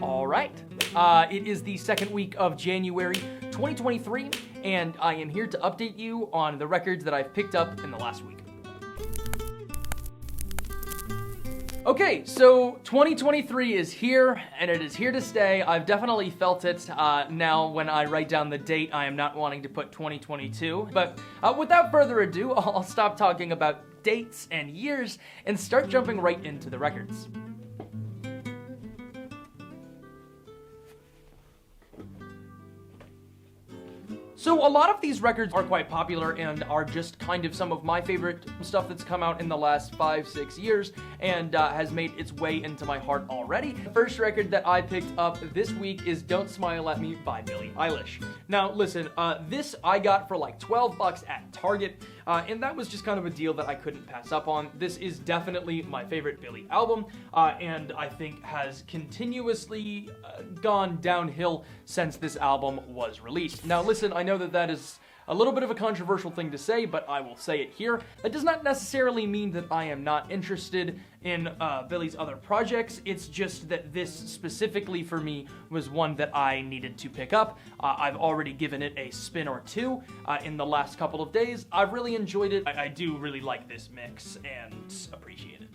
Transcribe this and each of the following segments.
All right, it is the second week of January 2023, and I am here to update you on the records that I've picked up in the last week. Okay, so 2023 is here, and it is here to stay. I've definitely felt it. Now, when I write down the date, I am not wanting to put 2022. But without further ado, I'll stop talking about dates and years and start jumping right into the records. So a lot of these records are quite popular and are just kind of some of my favorite stuff that's come out in the last 5-6 years and has made its way into my heart already. The first record that I picked up this week is Don't Smile at Me by Billie Eilish. Now listen, this I got for like $12 at Target, and that was just kind of a deal that I couldn't pass up on. This is definitely my favorite Billie album, and I think has continuously gone downhill since this album was released. Now listen, I know that is a little bit of a controversial thing to say, but I will say it here. That does not necessarily mean that I am not interested in Billie's other projects. It's just that this specifically for me was one that I needed to pick up. I've already given it a spin or two in the last couple of days. I've really enjoyed it. I do really like this mix and appreciate it.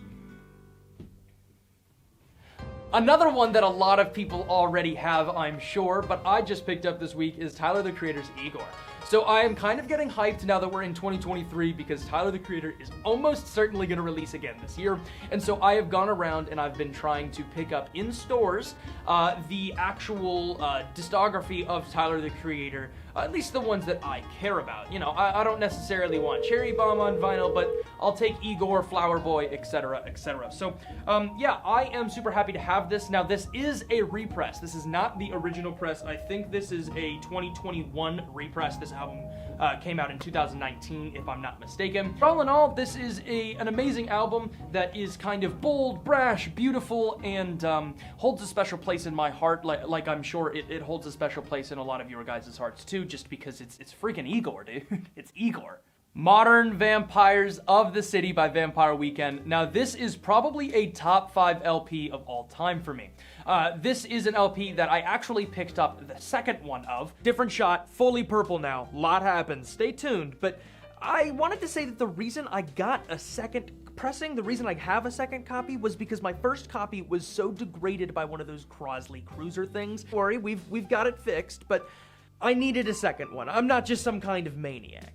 Another one that a lot of people already have, I'm sure, but I just picked up this week is Tyler, the Creator's Igor. So I am kind of getting hyped now that we're in 2023 because Tyler, the Creator is almost certainly going to release again this year. And so I have gone around and I've been trying to pick up in stores the actual discography of Tyler, the Creator, at least the ones that I care about. You know, I don't necessarily want Cherry Bomb on vinyl, but I'll take Igor, Flower Boy, etc., etc. So, yeah, I am super happy to have this. Now, this is a repress. This is not the original press. I think this is a 2021 repress. This album came out in 2019, if I'm not mistaken. But all in all, this is an amazing album that is kind of bold, brash, beautiful, and holds a special place in my heart, like I'm sure it holds a special place in a lot of your guys' hearts too, just because it's freaking Igor, dude. It's Igor. Modern Vampires of the City by Vampire Weekend. Now, this is probably a top 5 LP of all time for me. This is an LP that I actually picked up the second one of. Different shot, fully purple now. Lot happens. Stay tuned. But I wanted to say that the reason I got a second pressing, the reason I have a second copy was because my first copy was so degraded by one of those Crosley Cruiser things. Don't worry, we've got it fixed, but I needed a second one. I'm not just some kind of maniac.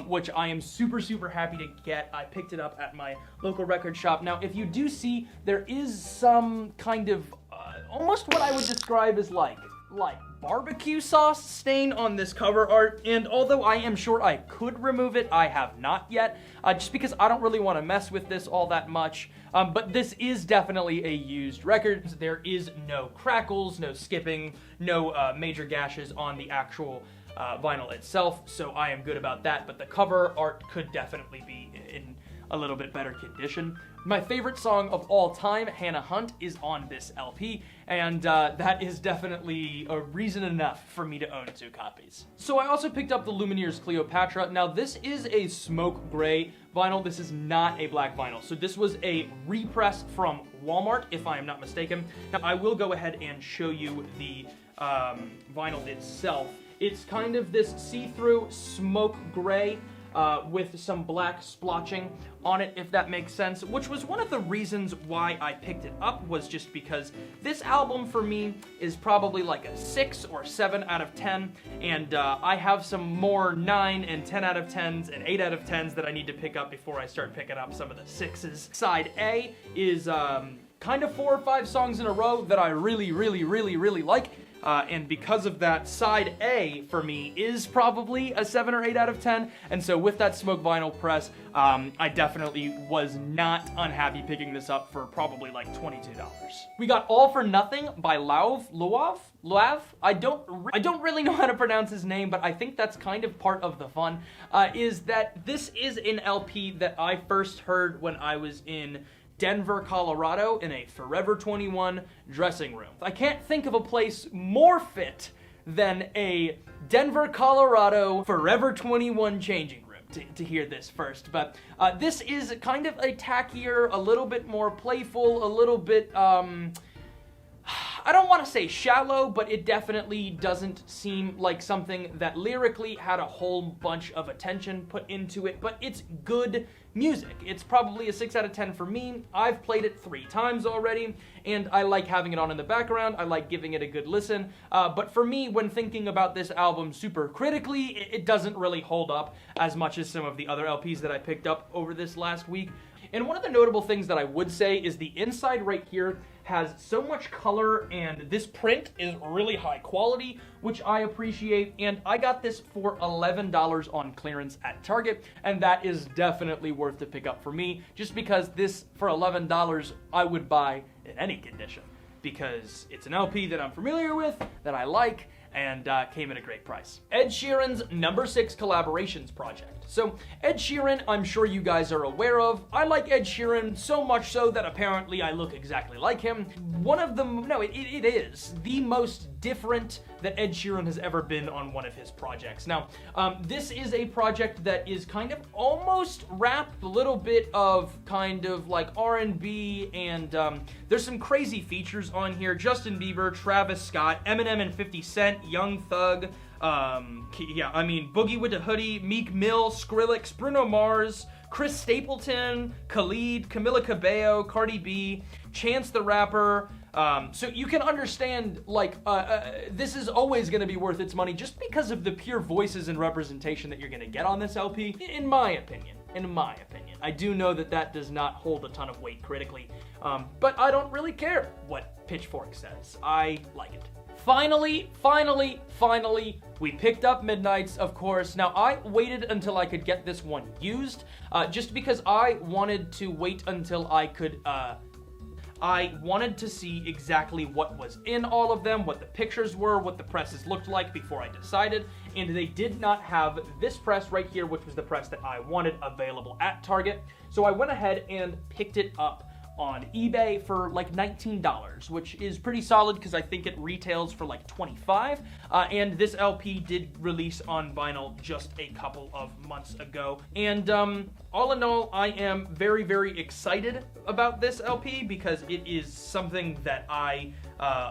Which I am super, super happy to get. I picked it up at my local record shop. Now, if you do see, there is some kind of, almost what I would describe as like barbecue sauce stain on this cover art, and although I am sure I could remove it, I have not yet, just because I don't really want to mess with this all that much. But this is definitely a used record. There is no crackles, no skipping, no major gashes on the actual vinyl itself, so I am good about that, but the cover art could definitely be in a little bit better condition. My favorite song of all time, Hannah Hunt, is on this LP, and that is definitely a reason enough for me to own 2 copies. So I also picked up the Lumineers Cleopatra. Now this is a smoke gray vinyl, this is not a black vinyl, so this was a repress from Walmart, if I am not mistaken. Now I will go ahead and show you the vinyl itself. It's kind of this see-through smoke gray with some black splotching on it, if that makes sense, which was one of the reasons why I picked it up, was just because this album for me is probably like a 6 or 7 out of 10, and I have some more 9 and 10 out of 10s and 8 out of 10s that I need to pick up before I start picking up some of the 6s. Side A is kind of 4 or 5 songs in a row that I really, really, really, really like. And because of that, side A for me is probably a 7 or 8 out of 10. And so with that smoke vinyl press, I definitely was not unhappy picking this up for probably like $22. We got All for Nothing by Luav. I don't really know how to pronounce his name, but I think that's kind of part of the fun, is that this is an LP that I first heard when I was in Denver, Colorado, in a Forever 21 dressing room. I can't think of a place more fit than a Denver, Colorado Forever 21 changing room to hear this first. But this is kind of a tackier, a little bit more playful, a little bit, I don't want to say shallow, but it definitely doesn't seem like something that lyrically had a whole bunch of attention put into it, but it's good music. It's probably a 6 out of 10 for me. I've played it 3 times already, and I like having it on in the background. I like giving it a good listen, but for me, when thinking about this album super critically, it doesn't really hold up as much as some of the other LPs that I picked up over this last week. And one of the notable things that I would say is the inside right here has so much color, and this print is really high quality, which I appreciate, and I got this for $11 on clearance at Target, and that is definitely worth to pick up for me, just because this, for $11, I would buy in any condition, because it's an LP that I'm familiar with, that I like, and came at a great price. Ed Sheeran's number 6 collaborations project. So Ed Sheeran, I'm sure you guys are aware of. I like Ed Sheeran so much so that apparently I look exactly like him. One of them, no, it is the most different that Ed Sheeran has ever been on one of his projects. Now, this is a project that is kind of almost rap, a little bit of kind of like R&B, and there's some crazy features on here. Justin Bieber, Travis Scott, Eminem and 50 Cent, Young Thug, Boogie with the Hoodie, Meek Mill, Skrillex, Bruno Mars, Chris Stapleton, Khalid, Camila Cabello, Cardi B, Chance the Rapper. So you can understand, like, this is always going to be worth its money just because of the pure voices and representation that you're going to get on this LP, in my opinion. I do know that that does not hold a ton of weight critically, but I don't really care what Pitchfork says. I like it. Finally, we picked up Midnights, of course. Now, I waited until I could get this one used, just because I wanted to wait until I could, I wanted to see exactly what was in all of them, what the pictures were, what the presses looked like before I decided, and they did not have this press right here, which was the press that I wanted available at Target. So I went ahead and picked it up on eBay for like $19, which is pretty solid because I think it retails for like $25. And this LP did release on vinyl just a couple of months ago. And all in all, I am very, very excited about this LP because it is something that I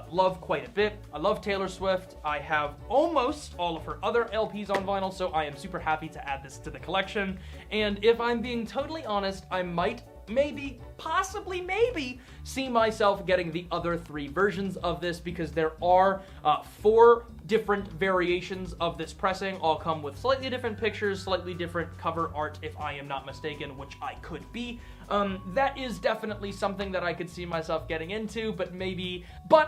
love quite a bit. I love Taylor Swift. I have almost all of her other LPs on vinyl, so I am super happy to add this to the collection. And if I'm being totally honest, I might possibly see myself getting the other 3 versions of this because there are 4 different variations of this pressing, all come with slightly different pictures, slightly different cover art, if I am not mistaken, which I could be. That is definitely something that I could see myself getting into, but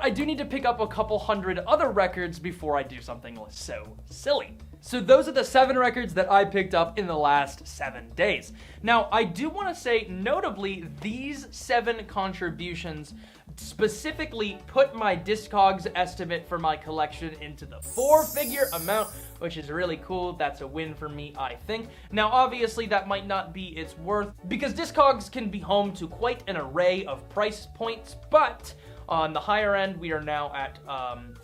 I do need to pick up a couple hundred other records before I do something so silly. So those are the 7 records that I picked up in the last 7 days. Now, I do want to say, notably, these 7 contributions specifically put my Discogs estimate for my collection into the 4-figure amount, which is really cool. That's a win for me, I think. Now, obviously, that might not be its worth, because Discogs can be home to quite an array of price points, but on the higher end, we are now at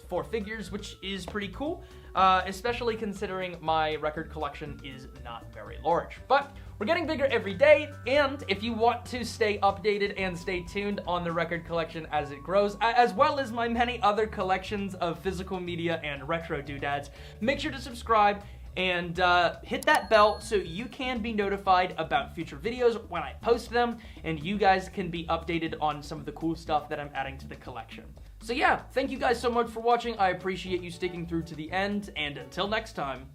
4 figures, which is pretty cool. Especially considering my record collection is not very large. But we're getting bigger every day, and if you want to stay updated and stay tuned on the record collection as it grows, as well as my many other collections of physical media and retro doodads, make sure to subscribe and hit that bell so you can be notified about future videos when I post them, and you guys can be updated on some of the cool stuff that I'm adding to the collection. So yeah, thank you guys so much for watching. I appreciate you sticking through to the end, and until next time,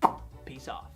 peace off.